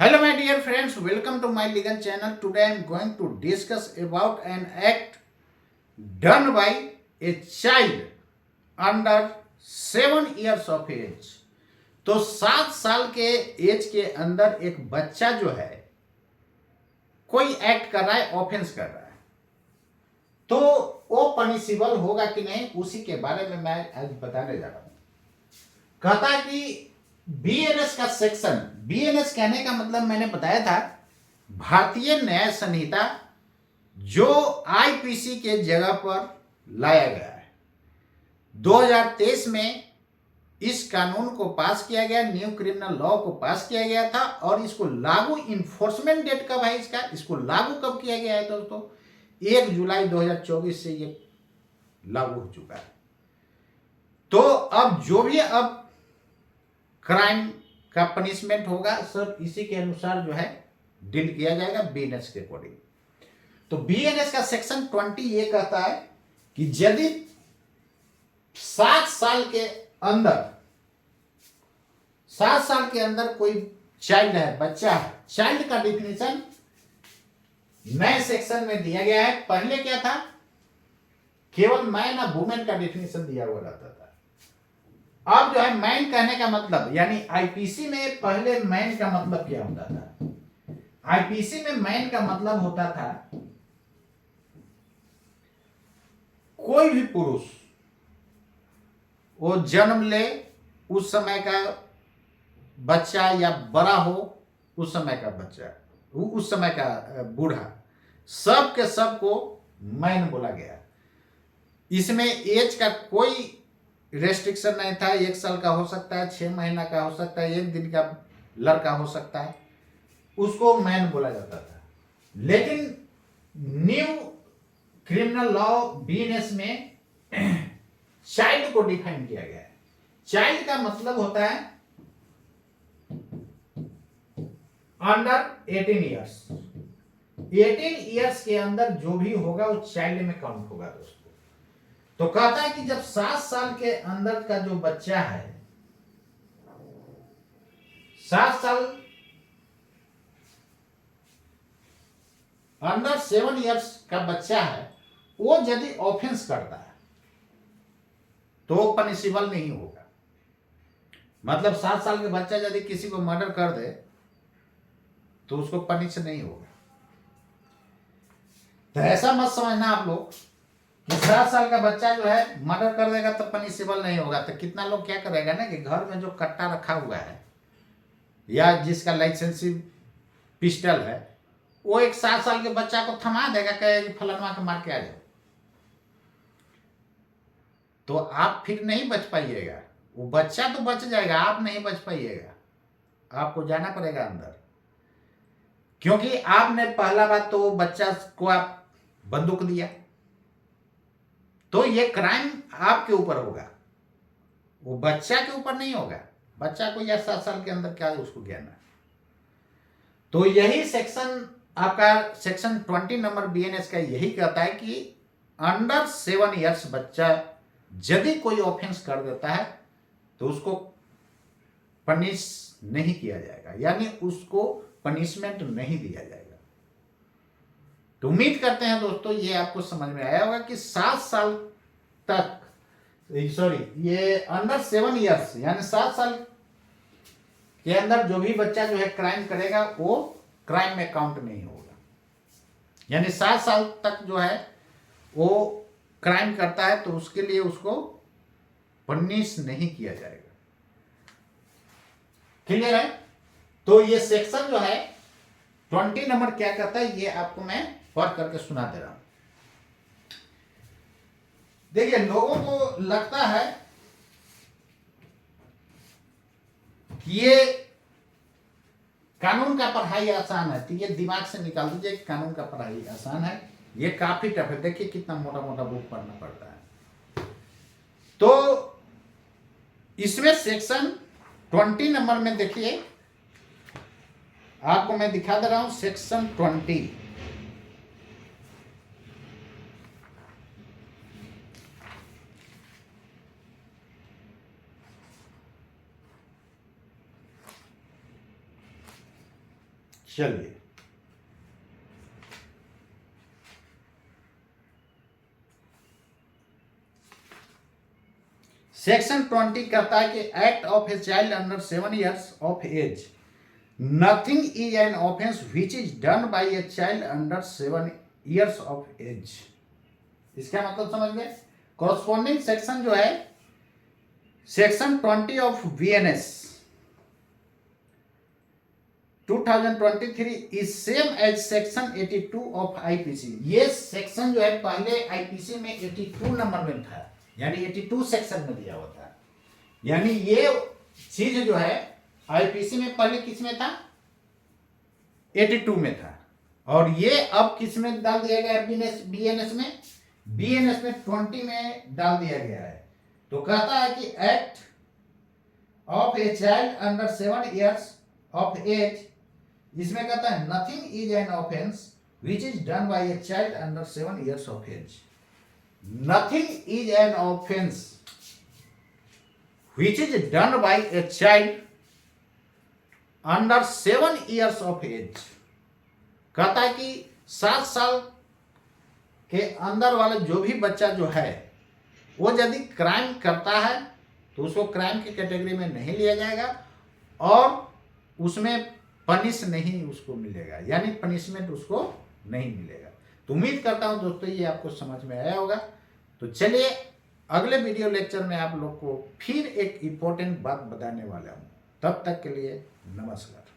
Hello my dear friends, welcome to my legal channel. Today I am going to discuss about an act done by a child under 7 years of age. तो 7 साल के as के अंदर एक बच्चा जो है कोई एक्ट कर रहा है, ऑफेंस कर रहा है, तो वो पनिशेबल होगा कि नहीं, उसी के बारे में मैं आज बताने जा रहा हूं। कहता है कि बीएनएस का सेक्शन, बीएनएस कहने का मतलब मैंने बताया था भारतीय न्याय संहिता, जो आईपीसी के जगह पर लाया गया है। 2023 में इस कानून को पास किया गया, न्यू क्रिमिनल लॉ को पास किया गया था, और इसको लागू, इन्फोर्समेंट डेट कब है इसको लागू कब किया गया है दोस्तों? 1 जुलाई 2024 से ये लागू हो चुका है। तो अब जो भी अब क्राइम का पनिशमेंट होगा सब इसी के अनुसार जो है डील किया जाएगा बीएनएस के अकॉर्डिंग। तो बीएनएस का सेक्शन 20 ये कहता है कि यदि 7 साल के अंदर, 7 साल के अंदर कोई चाइल्ड है, बच्चा है, चाइल्ड का डिफिनेशन नए सेक्शन में दिया गया है। पहले क्या था, केवल मैन और वुमेन का डिफिनेशन दिया हुआ रहता था। अब जो है मैन कहने का मतलब, यानी आईपीसी में पहले मैन का मतलब क्या होता था? आईपीसी में मैन का मतलब होता था कोई भी पुरुष वो जन्म ले, उस समय का बच्चा या बड़ा हो, उस समय का बच्चा, उस समय का बूढ़ा, सब के सब को मैन बोला गया। इसमें एज का कोई रेस्ट्रिक्शन नहीं था। 1 साल का हो सकता है, 6 महीना का हो सकता है, 1 दिन का लड़का हो सकता है, उसको मैन बोला जाता था। लेकिन न्यू क्रिमिनल लॉ बीएनएस में चाइल्ड को डिफाइन किया गया है। चाइल्ड का मतलब होता है अंडर 18 ईयर्स। 18 ईयर्स के अंदर जो भी होगा वो चाइल्ड में काउंट होगा दोस्तों। तो कहता है कि जब 7 साल के अंदर का जो बच्चा है, 7 साल अंडर 7 इयर्स का बच्चा है, वो यदि ऑफेंस करता है तो पनिशेबल नहीं होगा। मतलब 7 साल के बच्चा यदि किसी को मर्डर कर दे तो उसको पनिश नहीं होगा। तो ऐसा मत समझना आप लोग कि 7 साल का बच्चा जो है मर्डर कर देगा तो पनिशेबल नहीं होगा। तो कितना लोग क्या करेगा ना कि घर में जो कट्टा रखा हुआ है या जिसका लाइसेंसिंग पिस्टल है, वो एक 7 साल के बच्चा को थमा देगा, कहेगा फलनवा के मार के आ जाओ, तो आप फिर नहीं बच पाइएगा। वो बच्चा तो बच जाएगा, आप नहीं बच पाइएगा, आपको जाना पड़ेगा अंदर। क्योंकि आपने पहला बात तो बच्चा को आप बंदूक दिया, तो ये क्राइम आपके ऊपर होगा, वो बच्चा के ऊपर नहीं होगा। बच्चा को या 7 साल के अंदर क्या उसको ज्ञान है। तो यही सेक्शन आपका सेक्शन 20 नंबर बीएनएस का यही कहता है कि अंडर 7 इयर्स बच्चा यदि कोई ऑफेंस कर देता है तो उसको पनिश नहीं किया जाएगा, यानी उसको पनिशमेंट नहीं दिया जाएगा। तो उम्मीद करते हैं दोस्तों ये आपको समझ में आया होगा कि 7 साल तक, सॉरी, ये अंडर 7 इयर्स यानी 7 साल के अंदर जो भी बच्चा जो है क्राइम करेगा वो क्राइम में काउंट नहीं होगा। यानी 7 साल तक जो है वो क्राइम करता है तो उसके लिए उसको पनिश नहीं किया जाएगा। क्लियर है? तो ये सेक्शन जो है 20 नंबर क्या कहता है ये आपको मैं पढ़ करके सुना दे रहा हूं। देखिए, लोगों को लगता है कि ये कानून का पढ़ाई आसान है, तो ये दिमाग से निकाल दीजिए कि कानून का पढ़ाई आसान है, ये काफी टफ है। देखिए कितना मोटा मोटा बुक पढ़ना पड़ता है। तो इसमें सेक्शन 20 नंबर में देखिए, आपको मैं दिखा दे रहा हूं सेक्शन 20। चलिए, सेक्शन 20 कहता है कि act of a child under 7 years of age, nothing is an offence which is done by a child under 7 years of age. इसका मतलब समझ गए। कॉरस्पॉन्डिंग सेक्शन जो है section 20 of VNS 2023 is same as section 82 of IPC। ये सेक्शन जो है पहले IPC में 82 नंबर में था, यानी 82 सेक्शन में दिया हुआ था। यानी ये चीज जो है IPC में पहले किस में था, 82 में था, और ये अब किस में डाल दिया गया है, BNS में 20 में डाल दिया गया है। तो कहता है कि act of a child under 7 years of age, इसमें कहता है nothing is an offence which is done by a child under 7 years of age. Nothing is an offence which is done by a child under 7 years of age. कहता है कि 7 साल के अंदर वाला जो भी बच्चा जो है वो यदि क्राइम करता है तो उसको क्राइम की कैटेगरी में नहीं लिया जाएगा और उसमें पनिश नहीं उसको मिलेगा, यानी पनिशमेंट उसको नहीं मिलेगा। तो उम्मीद करता हूं दोस्तों ये आपको समझ में आया होगा। तो चलिए अगले वीडियो लेक्चर में आप लोग को फिर एक इम्पोर्टेंट बात बताने वाला हूं। तब तक के लिए नमस्कार।